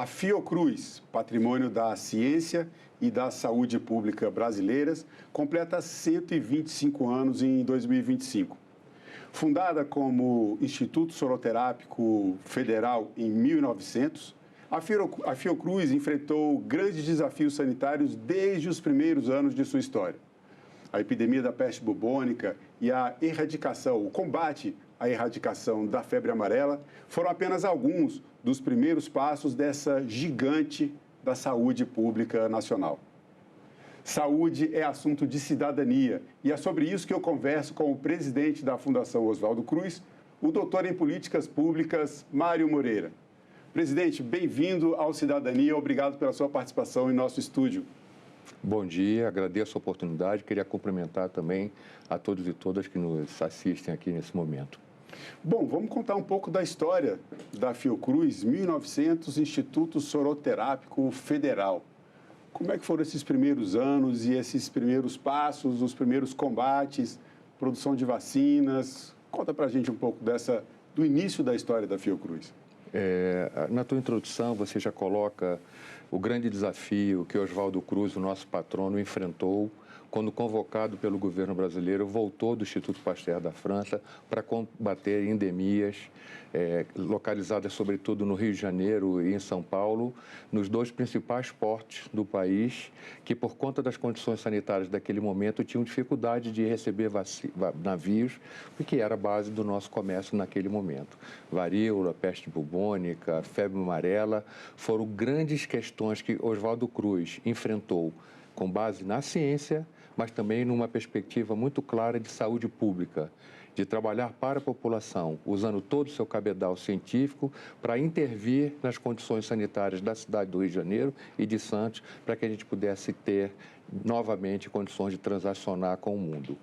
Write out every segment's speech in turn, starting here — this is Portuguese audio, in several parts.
A Fiocruz, Patrimônio da Ciência e da Saúde Pública Brasileiras, completa 125 anos em 2025. Fundada como Instituto Soroterápico Federal em 1900, a Fiocruz enfrentou grandes desafios sanitários desde os primeiros anos de sua história. A epidemia da peste bubônica e o combate à erradicação da febre amarela foram apenas alguns dos primeiros passos dessa gigante da saúde pública nacional. Saúde é assunto de cidadania e é sobre isso que eu converso com o presidente da Fundação Oswaldo Cruz, o doutor em Políticas Públicas, Mário Moreira. Presidente, bem-vindo ao Cidadania, obrigado pela sua participação em nosso estúdio. Bom dia, agradeço a oportunidade, queria cumprimentar também a todos e todas que nos assistem aqui nesse momento. Bom, vamos contar um pouco da história da Fiocruz, 1900, Instituto Soroterápico Federal. Como é que foram esses primeiros anos e esses primeiros passos, os primeiros combates, produção de vacinas? Conta pra gente um pouco do início da história da Fiocruz. Na tua introdução, você já coloca o grande desafio que Oswaldo Cruz, o nosso patrono, enfrentou quando, convocado pelo governo brasileiro, voltou do Instituto Pasteur da França para combater endemias localizadas, sobretudo, no Rio de Janeiro e em São Paulo, nos dois principais portos do país, que, por conta das condições sanitárias daquele momento, tinham dificuldade de receber navios, porque era a base do nosso comércio naquele momento. Varíola, peste bubônica, febre amarela, foram grandes questões que Oswaldo Cruz enfrentou com base na ciência, mas também numa perspectiva muito clara de saúde pública, de trabalhar para a população, usando todo o seu cabedal científico para intervir nas condições sanitárias da cidade do Rio de Janeiro e de Santos, para que a gente pudesse ter novamente condições de transacionar com o mundo.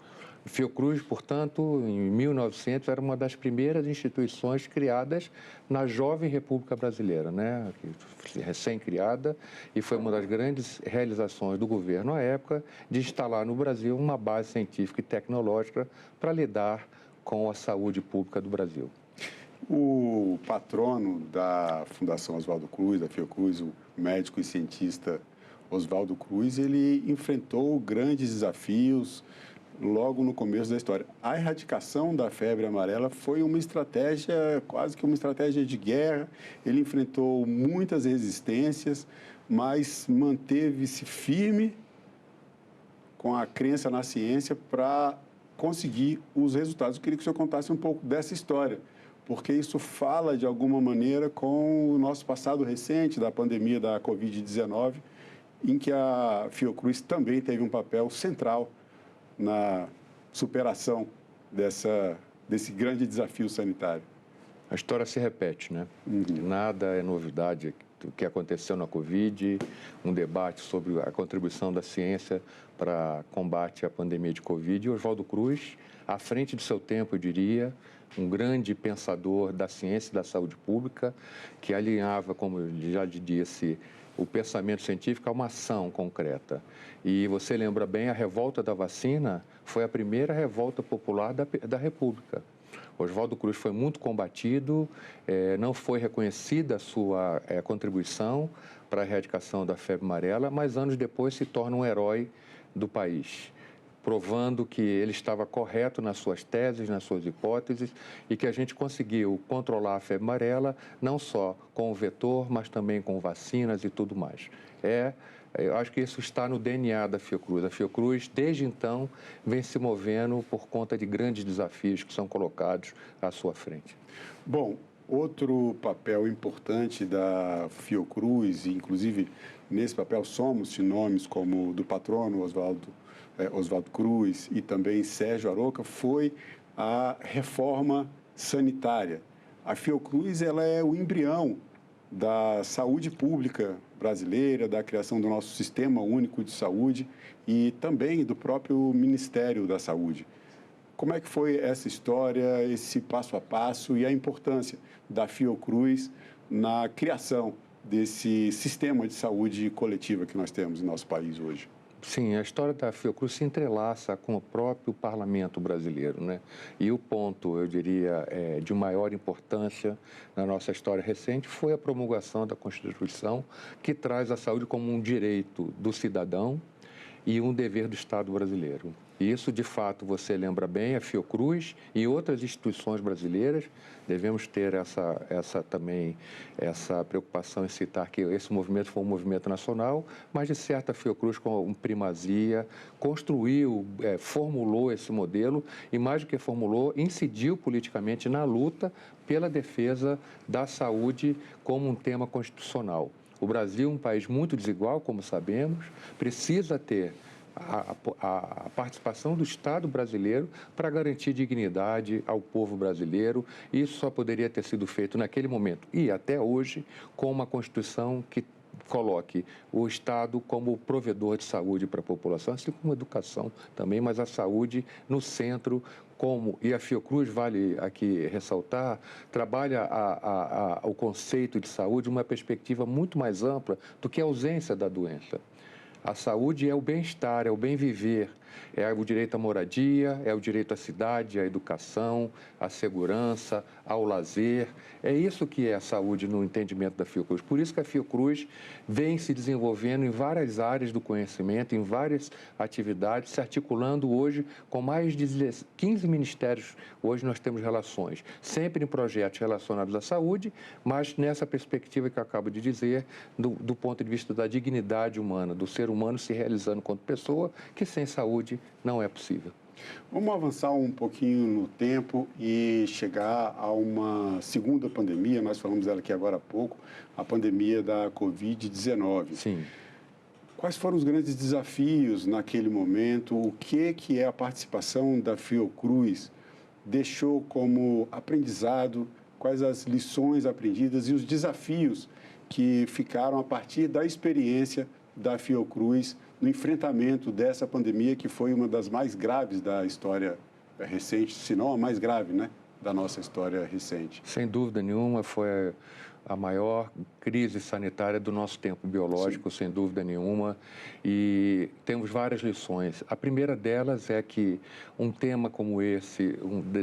Fiocruz, portanto, em 1900, era uma das primeiras instituições criadas na jovem República Brasileira, né? Recém-criada, e foi uma das grandes realizações do governo à época de instalar no Brasil uma base científica e tecnológica para lidar com a saúde pública do Brasil. O patrono da Fundação Oswaldo Cruz, da Fiocruz, o médico e cientista Oswaldo Cruz, ele enfrentou grandes desafios logo no começo da história. A erradicação da febre amarela foi uma estratégia, quase que uma estratégia de guerra. Ele enfrentou muitas resistências, mas manteve-se firme com a crença na ciência para conseguir os resultados. Eu queria que o senhor contasse um pouco dessa história, porque isso fala, de alguma maneira, com o nosso passado recente da pandemia da Covid-19, em que a Fiocruz também teve um papel central na superação desse grande desafio sanitário. A história se repete, né? Nada é novidade do que aconteceu na Covid, um debate sobre a contribuição da ciência para combate à pandemia de Covid. E Oswaldo Cruz, à frente do seu tempo, eu diria, um grande pensador da ciência e da saúde pública, que alinhava, como eu já disse, o pensamento científico a uma ação concreta. E você lembra bem, a revolta da vacina foi a primeira revolta popular da República. Oswaldo Cruz foi muito combatido, não foi reconhecida a sua contribuição para a erradicação da febre amarela, mas anos depois se torna um herói do país, provando que ele estava correto nas suas teses, nas suas hipóteses, e que a gente conseguiu controlar a febre amarela, não só com o vetor, mas também com vacinas e tudo mais. Eu acho que isso está no DNA da Fiocruz. A Fiocruz, desde então, vem se movendo por conta de grandes desafios que são colocados à sua frente. Bom, outro papel importante da Fiocruz, e inclusive nesse papel somos nomes como do patrono Oswaldo Cruz e também Sérgio Aroca, foi a reforma sanitária. A Fiocruz, ela é o embrião da saúde pública brasileira, da criação do nosso Sistema Único de Saúde e também do próprio Ministério da Saúde. Como é que foi essa história, esse passo a passo e a importância da Fiocruz na criação desse sistema de saúde coletiva que nós temos em nosso país hoje? Sim, a história da Fiocruz se entrelaça com o próprio parlamento brasileiro, né? E o ponto, eu diria, de maior importância na nossa história recente foi a promulgação da Constituição, que traz a saúde como um direito do cidadão e um dever do Estado brasileiro. E isso, de fato, você lembra bem, a Fiocruz e outras instituições brasileiras, devemos ter essa preocupação em citar que esse movimento foi um movimento nacional, mas, de certa, a Fiocruz, com primazia, construiu, formulou esse modelo e, mais do que formulou, incidiu politicamente na luta pela defesa da saúde como um tema constitucional. O Brasil, um país muito desigual, como sabemos, precisa ter a participação do Estado brasileiro para garantir dignidade ao povo brasileiro. Isso só poderia ter sido feito naquele momento e até hoje com uma Constituição que coloque o Estado como provedor de saúde para a população, assim como a educação também, mas a saúde no centro, e a Fiocruz, vale aqui ressaltar, trabalha o conceito de saúde uma perspectiva muito mais ampla do que a ausência da doença. A saúde é o bem-estar, é o bem-viver, é o direito à moradia, é o direito à cidade, à educação, à segurança, ao lazer. É isso que é a saúde no entendimento da Fiocruz. Por isso que a Fiocruz vem se desenvolvendo em várias áreas do conhecimento, em várias atividades, se articulando hoje com mais de 15 ministérios. Hoje nós temos relações, sempre em projetos relacionados à saúde, mas nessa perspectiva que eu acabo de dizer, do ponto de vista da dignidade humana, do ser humano se realizando enquanto pessoa, que sem saúde não é possível. Vamos avançar um pouquinho no tempo e chegar a uma segunda pandemia, nós falamos dela aqui agora há pouco, a pandemia da Covid-19. Sim. Quais foram os grandes desafios naquele momento? O que é a participação da Fiocruz deixou como aprendizado? Quais as lições aprendidas e os desafios que ficaram a partir da experiência da Fiocruz no enfrentamento dessa pandemia, que foi uma das mais graves da história recente, se não a mais grave, né, da nossa história recente? Sem dúvida nenhuma, foi a maior crise sanitária do nosso tempo biológico, sim, sem dúvida nenhuma, e temos várias lições. A primeira delas é que um tema como esse,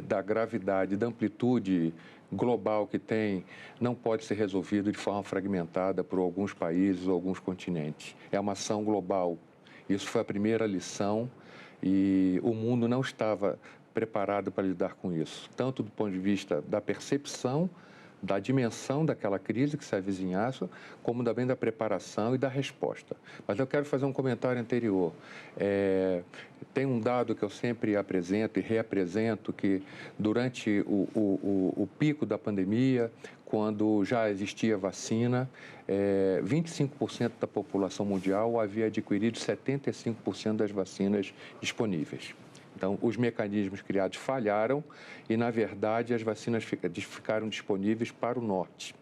da gravidade, da amplitude global que tem, não pode ser resolvido de forma fragmentada por alguns países ou alguns continentes. É uma ação global. Isso foi a primeira lição e o mundo não estava preparado para lidar com isso, tanto do ponto de vista da percepção da dimensão daquela crise que se avizinhasse, como também da preparação e da resposta. Mas eu quero fazer um comentário anterior. Tem um dado que eu sempre apresento e reapresento, que durante o pico da pandemia, quando já existia vacina, 25% da população mundial havia adquirido 75% das vacinas disponíveis. Então, os mecanismos criados falharam e, na verdade, as vacinas ficaram disponíveis para o norte.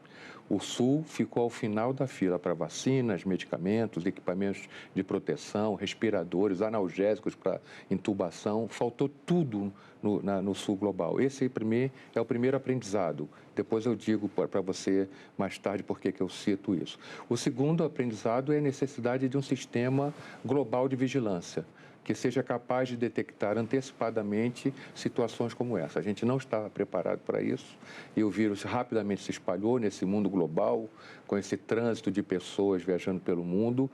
O sul ficou ao final da fila para vacinas, medicamentos, equipamentos de proteção, respiradores, analgésicos para intubação. Faltou tudo no sul global. Esse, para mim, é o primeiro aprendizado. Depois eu digo para você mais tarde por que eu cito isso. O segundo aprendizado é a necessidade de um sistema global de vigilância, que seja capaz de detectar antecipadamente situações como essa. A gente não estava preparado para isso e o vírus rapidamente se espalhou nesse mundo global, com esse trânsito de pessoas viajando pelo mundo.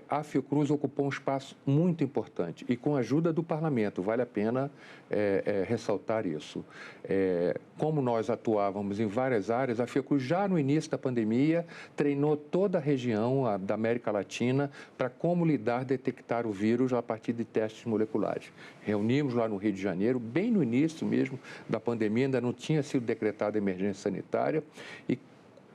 A Fiocruz ocupou um espaço muito importante e com a ajuda do parlamento, vale a pena ressaltar isso. Como nós atuávamos em várias áreas, a Fiocruz já no início da pandemia treinou toda a região da América Latina para como detectar o vírus a partir de testes moleculares. Reunimos lá no Rio de Janeiro, bem no início mesmo da pandemia, ainda não tinha sido decretada emergência sanitária e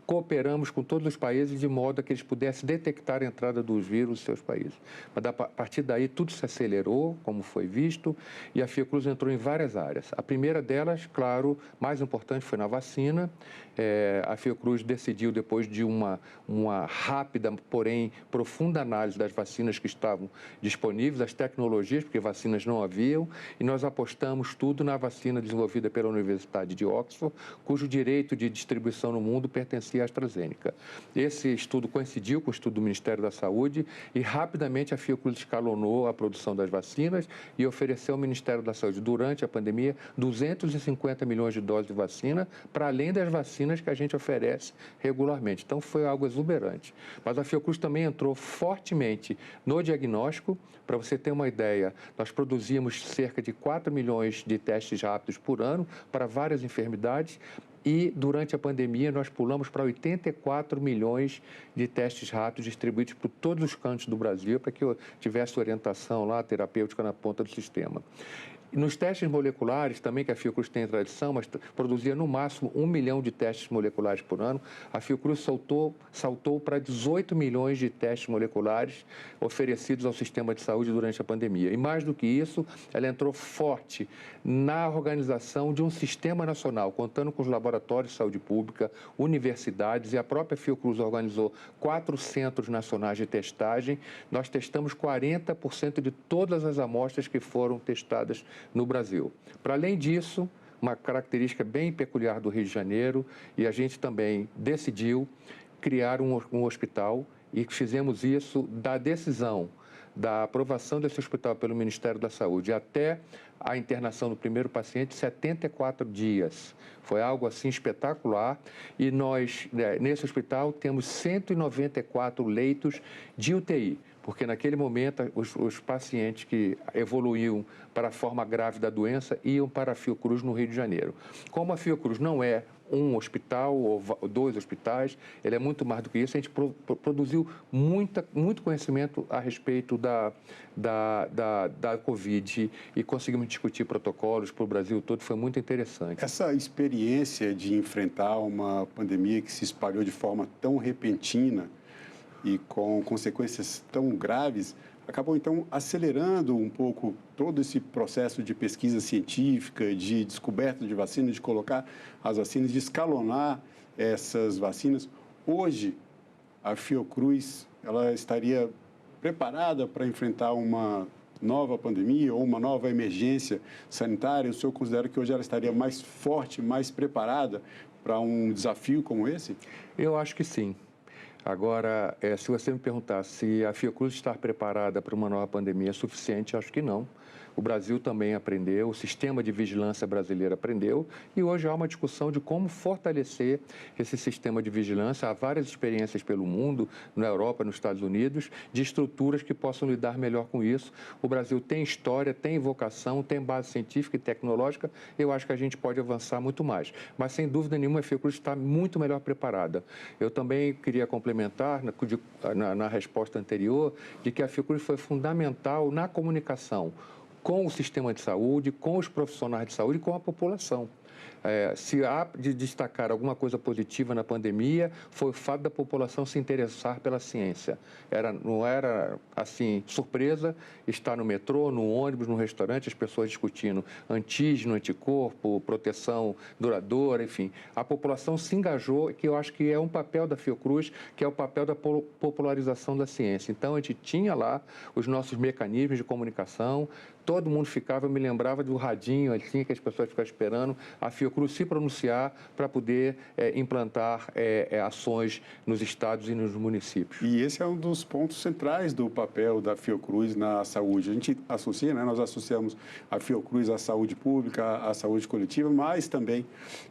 cooperamos com todos os países de modo a que eles pudessem detectar a entrada dos vírus em seus países. Mas, a partir daí, tudo se acelerou, como foi visto, e a Fiocruz entrou em várias áreas. A primeira delas, claro, mais importante, foi na vacina. A Fiocruz decidiu, depois de uma rápida, porém profunda análise das vacinas que estavam disponíveis, as tecnologias, porque vacinas não haviam, e nós apostamos tudo na vacina desenvolvida pela Universidade de Oxford, cujo direito de distribuição no mundo pertencia e AstraZeneca. Esse estudo coincidiu com o estudo do Ministério da Saúde e rapidamente a Fiocruz escalonou a produção das vacinas e ofereceu ao Ministério da Saúde, durante a pandemia, 250 milhões de doses de vacina, para além das vacinas que a gente oferece regularmente. Então, foi algo exuberante. Mas a Fiocruz também entrou fortemente no diagnóstico. Para você ter uma ideia, nós produzíamos cerca de 4 milhões de testes rápidos por ano para várias enfermidades e, durante a pandemia, nós pulamos para 84 milhões de testes rápidos distribuídos por todos os cantos do Brasil para que eu tivesse orientação lá terapêutica na ponta do sistema. Nos testes moleculares, também que a Fiocruz tem tradição, mas produzia no máximo 1 milhão de testes moleculares por ano, a Fiocruz saltou para 18 milhões de testes moleculares oferecidos ao sistema de saúde durante a pandemia. E mais do que isso, ela entrou forte na organização de um sistema nacional, contando com os laboratórios de saúde pública, universidades, e a própria Fiocruz organizou 4 centros nacionais de testagem. Nós testamos 40% de todas as amostras que foram testadas no Brasil. Para além disso, uma característica bem peculiar do Rio de Janeiro, e a gente também decidiu criar um hospital, e fizemos isso da decisão da aprovação desse hospital pelo Ministério da Saúde até a internação do primeiro paciente, 74 dias. Foi algo assim espetacular, e nós, nesse hospital, temos 194 leitos de UTI, porque naquele momento os pacientes que evoluíam para a forma grave da doença iam para a Fiocruz no Rio de Janeiro. Como a Fiocruz não é um hospital ou 2 hospitais, ele é muito mais do que isso. A gente produziu muito conhecimento a respeito da Covid e conseguimos discutir protocolos para o Brasil todo, foi muito interessante. Essa experiência de enfrentar uma pandemia que se espalhou de forma tão repentina e com consequências tão graves, acabou, então, acelerando um pouco todo esse processo de pesquisa científica, de descoberta de vacinas, de colocar as vacinas, de escalonar essas vacinas. Hoje, a Fiocruz, ela estaria preparada para enfrentar uma nova pandemia ou uma nova emergência sanitária? O senhor considera que hoje ela estaria mais forte, mais preparada para um desafio como esse? Eu acho que sim. Agora, se você me perguntar se a Fiocruz está preparada para uma nova pandemia é suficiente, acho que não. O Brasil também aprendeu, o sistema de vigilância brasileiro aprendeu, e hoje há uma discussão de como fortalecer esse sistema de vigilância. Há várias experiências pelo mundo, na Europa, nos Estados Unidos, de estruturas que possam lidar melhor com isso. O Brasil tem história, tem vocação, tem base científica e tecnológica. Eu acho que a gente pode avançar muito mais. Mas, sem dúvida nenhuma, a Fiocruz está muito melhor preparada. Eu também queria complementar, na resposta anterior, de que a Fiocruz foi fundamental na comunicação com o sistema de saúde, com os profissionais de saúde e com a população. Se há de destacar alguma coisa positiva na pandemia, foi o fato da população se interessar pela ciência. Não era, assim, surpresa estar no metrô, no ônibus, no restaurante, as pessoas discutindo antígeno, anticorpo, proteção duradoura, enfim. A população se engajou, que eu acho que é um papel da Fiocruz, que é o papel da popularização da ciência. Então, a gente tinha lá os nossos mecanismos de comunicação, todo mundo ficava, eu me lembrava do radinho, assim, que as pessoas ficavam esperando a Fiocruz se pronunciar para poder implantar ações nos estados e nos municípios. E esse é um dos pontos centrais do papel da Fiocruz na saúde. A gente associa, nós associamos a Fiocruz à saúde pública, à saúde coletiva, mas também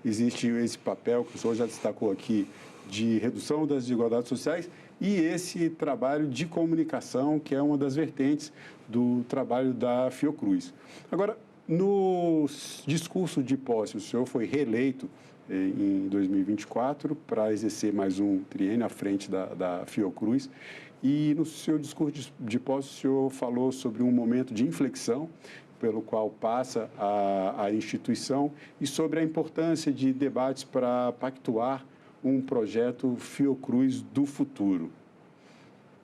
existe esse papel que o senhor já destacou aqui de redução das desigualdades sociais e esse trabalho de comunicação, que é uma das vertentes do trabalho da Fiocruz. Agora, no discurso de posse, o senhor foi reeleito em 2024 para exercer mais um triênio à frente da Fiocruz. E no seu discurso de posse, o senhor falou sobre um momento de inflexão pelo qual passa a instituição e sobre a importância de debates para pactuar um projeto Fiocruz do futuro.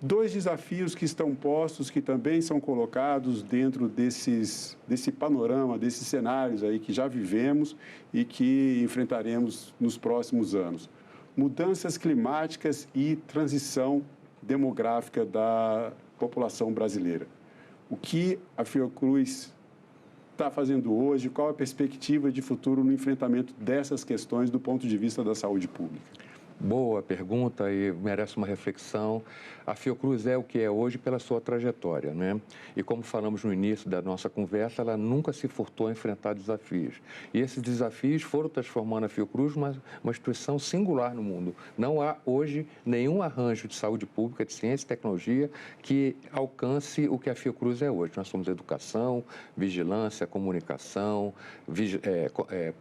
2 desafios que estão postos, que também são colocados dentro desse panorama, desses cenários aí que já vivemos e que enfrentaremos nos próximos anos. Mudanças climáticas e transição demográfica da população brasileira. O que a Fiocruz está fazendo hoje? Qual a perspectiva de futuro no enfrentamento dessas questões do ponto de vista da saúde pública? Boa pergunta e merece uma reflexão. A Fiocruz é o que é hoje pela sua trajetória, né? E como falamos no início da nossa conversa, ela nunca se furtou a enfrentar desafios. E esses desafios foram transformando a Fiocruz uma instituição singular no mundo. Não há hoje nenhum arranjo de saúde pública, de ciência e tecnologia que alcance o que a Fiocruz é hoje. Nós somos educação, vigilância, comunicação,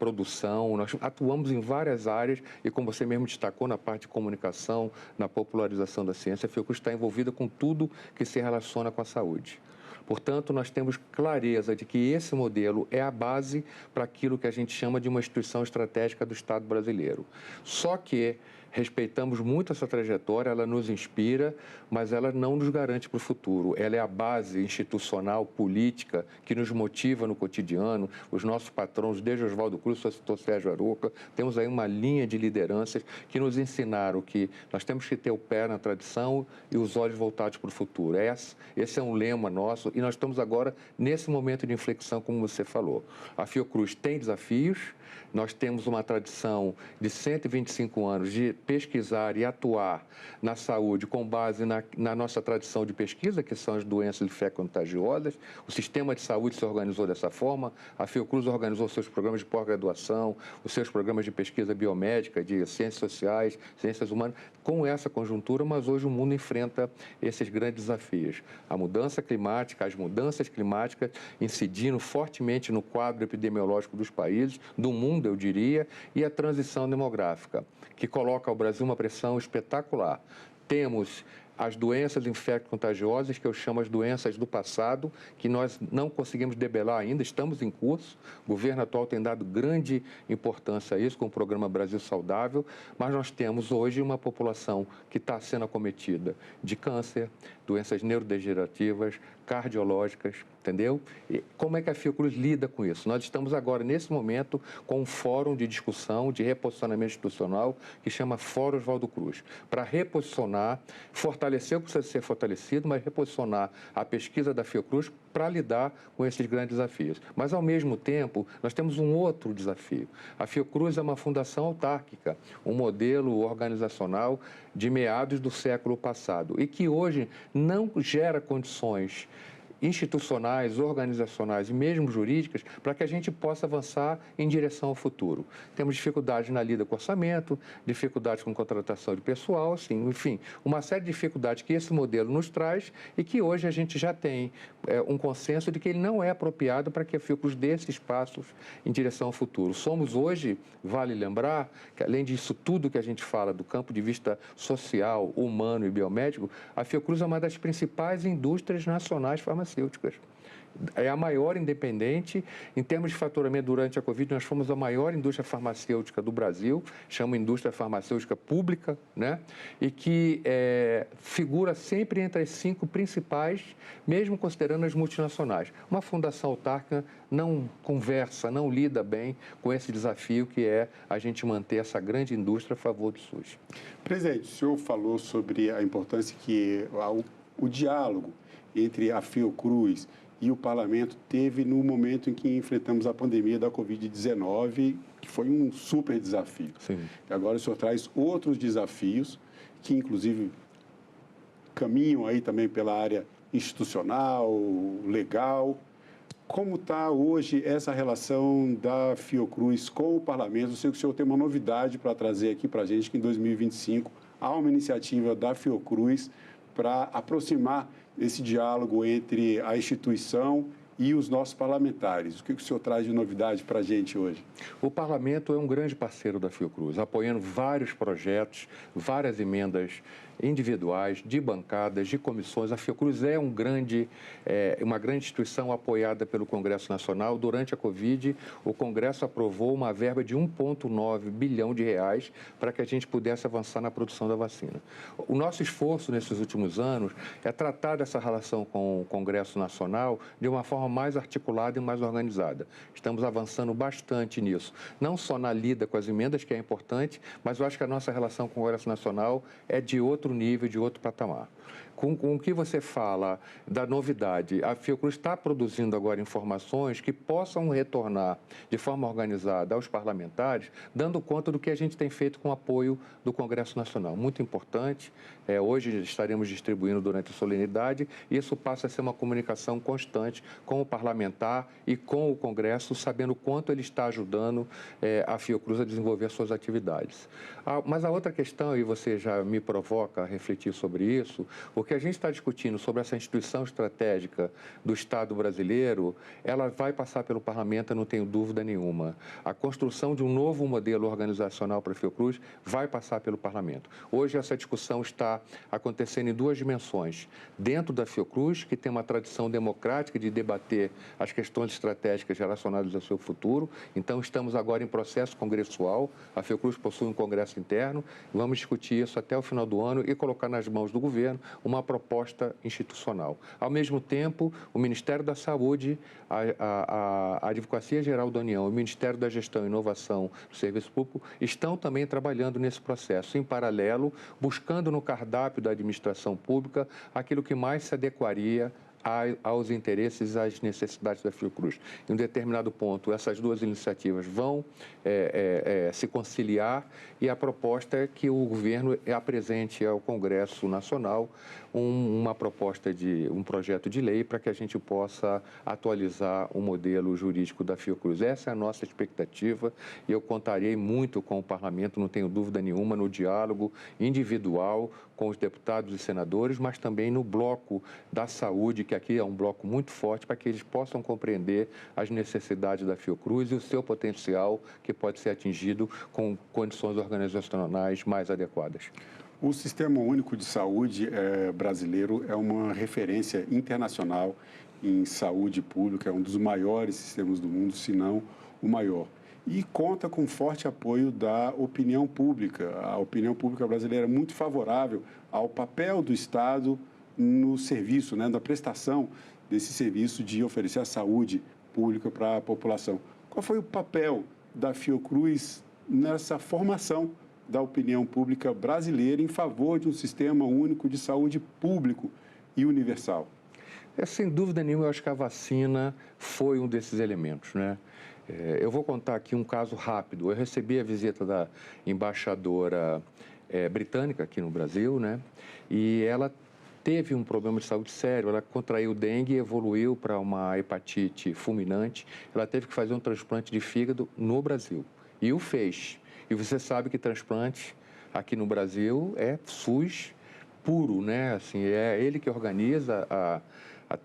produção. Nós atuamos em várias áreas e, como você mesmo destacou, na parte de comunicação, na popularização da ciência, a Fiocruz está envolvida com tudo que se relaciona com a saúde. Portanto, nós temos clareza de que esse modelo é a base para aquilo que a gente chama de uma instituição estratégica do Estado brasileiro. Só que respeitamos muito essa trajetória, ela nos inspira, mas ela não nos garante para o futuro. Ela é a base institucional, política, que nos motiva no cotidiano. Os nossos patrões, desde Oswaldo Cruz, citou Sérgio Aroca, temos aí uma linha de lideranças que nos ensinaram que nós temos que ter o pé na tradição e os olhos voltados para o futuro. Esse é um lema nosso e nós estamos agora nesse momento de inflexão, como você falou. A Fiocruz tem desafios. Nós temos uma tradição de 125 anos de pesquisar e atuar na saúde com base na nossa tradição de pesquisa, que são as doenças de fé contagiosas. O sistema de saúde se organizou dessa forma. A Fiocruz organizou seus programas de pós-graduação, os seus programas de pesquisa biomédica, de ciências sociais, ciências humanas, com essa conjuntura, mas hoje o mundo enfrenta esses grandes desafios. A mudança climática, as mudanças climáticas incidindo fortemente no quadro epidemiológico dos países, do mundo, eu diria, e a transição demográfica, que coloca ao Brasil uma pressão espetacular. Temos as doenças infecto-contagiosas, que eu chamo as doenças do passado, que nós não conseguimos debelar ainda, estamos em curso. O governo atual tem dado grande importância a isso, com o programa Brasil Saudável, mas nós temos hoje uma população que está sendo acometida de câncer, doenças neurodegenerativas, cardiológicas, entendeu? E como é que a Fiocruz lida com isso? Nós estamos agora, nesse momento, com um fórum de discussão, de reposicionamento institucional, que chama Fórum Oswaldo Cruz, para reposicionar, fortalecer o que precisa ser fortalecido, mas reposicionar a pesquisa da Fiocruz para lidar com esses grandes desafios. Mas, ao mesmo tempo, nós temos um outro desafio. A Fiocruz é uma fundação autárquica, um modelo organizacional de meados do século passado e que hoje não gera condições institucionais, organizacionais e mesmo jurídicas para que a gente possa avançar em direção ao futuro. Temos dificuldades na lida com orçamento, dificuldades com contratação de pessoal, assim, enfim, uma série de dificuldades que esse modelo nos traz e que hoje a gente já tem um consenso de que ele não é apropriado para que a Fiocruz dê esses passos em direção ao futuro. Somos hoje, vale lembrar, que além disso tudo que a gente fala do campo de vista social, humano e biomédico, a Fiocruz é uma das principais indústrias nacionais farmacêuticas. É a maior independente. Em termos de faturamento, durante a Covid, nós fomos a maior indústria farmacêutica do Brasil, chama indústria farmacêutica pública, né? E que figura sempre entre as 5 principais, mesmo considerando as multinacionais. Uma fundação autárquica não conversa, não lida bem com esse desafio que é a gente manter essa grande indústria a favor do SUS. Presidente, o senhor falou sobre a importância que o diálogo entre a Fiocruz e o Parlamento teve no momento em que enfrentamos a pandemia da Covid-19, que foi um super desafio. Sim. E agora o senhor traz outros desafios que, inclusive, caminham aí também pela área institucional, legal. Como está hoje essa relação da Fiocruz com o Parlamento? Eu sei que o senhor tem uma novidade para trazer aqui para a gente, que em 2025 há uma iniciativa da Fiocruz para aproximar esse diálogo entre a instituição e os nossos parlamentares. O que o senhor traz de novidade para a gente hoje? O Parlamento é um grande parceiro da Fiocruz, apoiando vários projetos, várias emendas individuais, de bancadas, de comissões. A Fiocruz é uma grande instituição apoiada pelo Congresso Nacional. Durante a Covid, o Congresso aprovou uma verba de 1,9 bilhão de reais para que a gente pudesse avançar na produção da vacina. O nosso esforço nesses últimos anos é tratar dessa relação com o Congresso Nacional de uma forma mais articulada e mais organizada. Estamos avançando bastante nisso, não só na lida com as emendas, que é importante, mas eu acho que a nossa relação com o Congresso Nacional é de outro nível, de outro patamar. Com o que você fala da novidade, a Fiocruz está produzindo agora informações que possam retornar de forma organizada aos parlamentares, dando conta do que a gente tem feito com o apoio do Congresso Nacional. Muito importante. Hoje estaremos distribuindo durante a solenidade e isso passa a ser uma comunicação constante com o parlamentar e com o Congresso, sabendo o quanto ele está ajudando a Fiocruz a desenvolver suas atividades. Mas a outra questão, e você já me provoca a refletir sobre isso, porque a gente está discutindo sobre essa instituição estratégica do Estado brasileiro, ela vai passar pelo parlamento, eu não tenho dúvida nenhuma. A construção de um novo modelo organizacional para a Fiocruz vai passar pelo parlamento. Hoje essa discussão está acontecendo em duas dimensões. Dentro da Fiocruz, que tem uma tradição democrática de debater as questões estratégicas relacionadas ao seu futuro, então estamos agora em processo congressual, a Fiocruz possui um congresso interno, vamos discutir isso até o final do ano e colocar nas mãos do governo uma proposta institucional. Ao mesmo tempo, o Ministério da Saúde, a Advocacia Geral da União, o Ministério da Gestão e Inovação do Serviço Público estão também trabalhando nesse processo, em paralelo, buscando no cardápio da administração pública aquilo que mais se adequaria aos interesses e às necessidades da Fiocruz. Em um determinado ponto, essas duas iniciativas vão se conciliar e a proposta é que o governo apresente ao Congresso Nacional uma proposta de um projeto de lei para que a gente possa atualizar o modelo jurídico da Fiocruz. Essa é a nossa expectativa e eu contarei muito com o parlamento, não tenho dúvida nenhuma, no diálogo individual com os deputados e senadores, mas também no bloco da saúde, que aqui é um bloco muito forte, para que eles possam compreender as necessidades da Fiocruz e o seu potencial que pode ser atingido com condições organizacionais mais adequadas. O Sistema Único de Saúde brasileiro é uma referência internacional em saúde pública, é um dos maiores sistemas do mundo, se não o maior. E conta com forte apoio da opinião pública. A opinião pública brasileira é muito favorável ao papel do Estado no serviço, na prestação desse serviço de oferecer a saúde pública para a população. Qual foi o papel da Fiocruz nessa formação da opinião pública brasileira em favor de um sistema único de saúde público e universal? Sem dúvida nenhuma, eu acho que a vacina foi um desses elementos, né? Eu vou contar aqui um caso rápido. Eu recebi a visita da embaixadora britânica aqui no Brasil, né? E ela teve um problema de saúde sério, ela contraiu dengue e evoluiu para uma hepatite fulminante. Ela teve que fazer um transplante de fígado no Brasil e o fez. E você sabe que transplante aqui no Brasil é SUS puro, né? Assim, é ele que organiza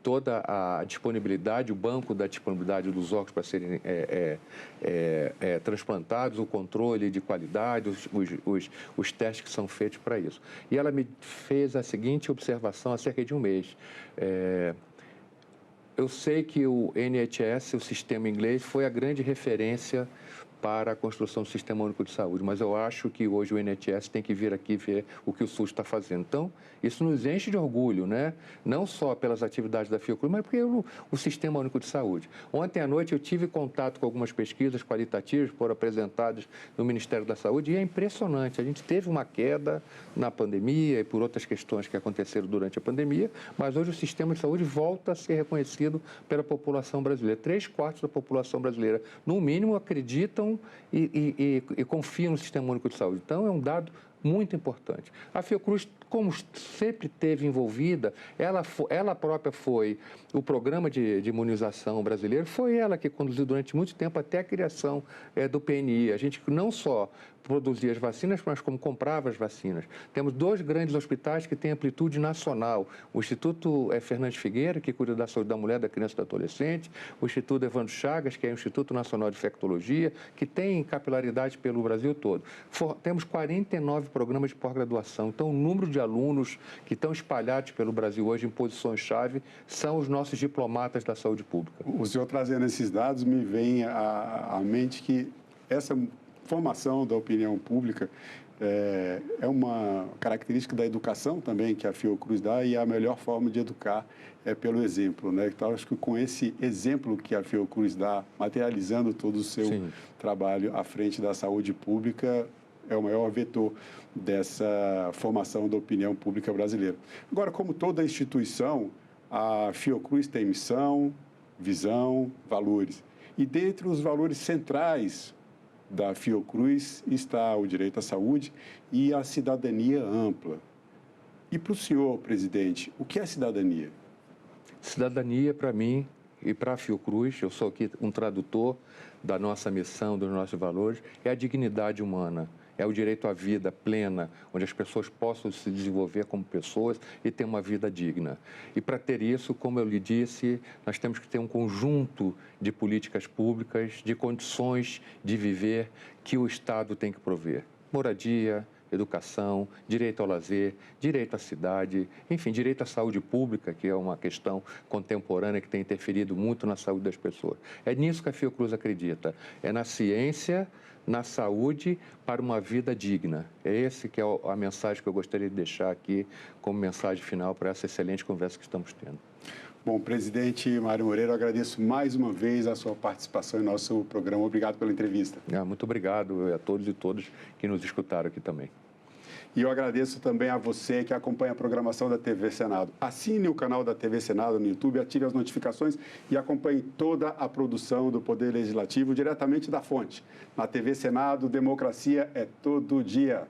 toda a disponibilidade, o banco da disponibilidade dos órgãos para serem transplantados, o controle de qualidade, os testes que são feitos para isso. E ela me fez a seguinte observação há cerca de um mês. Eu sei que o NHS, o sistema inglês, foi a grande referência para a construção do Sistema Único de Saúde, mas eu acho que hoje o NHS tem que vir aqui ver o que o SUS está fazendo. Então, isso nos enche de orgulho, né? Não só pelas atividades da Fiocruz, mas porque o Sistema Único de Saúde. Ontem à noite eu tive contato com algumas pesquisas qualitativas que foram apresentadas no Ministério da Saúde e é impressionante. A gente teve uma queda na pandemia e por outras questões que aconteceram durante a pandemia, mas hoje o Sistema de Saúde volta a ser reconhecido pela população brasileira. 3/4 da população brasileira, no mínimo, acreditam e confiam no Sistema Único de Saúde. Então, é um dado muito importante. A Fiocruz, como sempre esteve envolvida, ela própria foi o programa de imunização brasileiro, foi ela que conduziu durante muito tempo até a criação do PNI. A gente não só produzia as vacinas, mas como comprava as vacinas. Temos 2 grandes hospitais que têm amplitude nacional. O Instituto Fernandes Figueira, que cuida da saúde da mulher, da criança e do adolescente, o Instituto Evandro Chagas, que é o Instituto Nacional de Infectologia, que tem capilaridade pelo Brasil todo. Temos 49 programas de pós-graduação. Então, o número de alunos que estão espalhados pelo Brasil hoje em posições-chave são os nossos diplomatas da saúde pública. O senhor trazendo esses dados, me vem à mente que essa formação da opinião pública é uma característica da educação também que a Fiocruz dá e a melhor forma de educar é pelo exemplo, né? Então, acho que com esse exemplo que a Fiocruz dá, materializando todo o seu trabalho à frente da saúde pública, é o maior vetor dessa formação da opinião pública brasileira. Agora, como toda instituição, a Fiocruz tem missão, visão, valores. E dentre os valores centrais da Fiocruz está o direito à saúde e a cidadania ampla. E para o senhor, presidente, o que é cidadania? Cidadania, para mim e para a Fiocruz, eu sou aqui um tradutor da nossa missão, dos nossos valores, é a dignidade humana. É o direito à vida plena, onde as pessoas possam se desenvolver como pessoas e ter uma vida digna. E para ter isso, como eu lhe disse, nós temos que ter um conjunto de políticas públicas, de condições de viver que o Estado tem que prover. Moradia, educação, direito ao lazer, direito à cidade, enfim, direito à saúde pública, que é uma questão contemporânea que tem interferido muito na saúde das pessoas. É nisso que a Fiocruz acredita, é na ciência, na saúde para uma vida digna. É esse que é a mensagem que eu gostaria de deixar aqui como mensagem final para essa excelente conversa que estamos tendo. Bom, presidente Mário Moreira, eu agradeço mais uma vez a sua participação em nosso programa. Obrigado pela entrevista. Muito obrigado a todos e todas que nos escutaram aqui também. E eu agradeço também a você que acompanha a programação da TV Senado. Assine o canal da TV Senado no YouTube, ative as notificações e acompanhe toda a produção do Poder Legislativo diretamente da fonte. Na TV Senado, democracia é todo dia.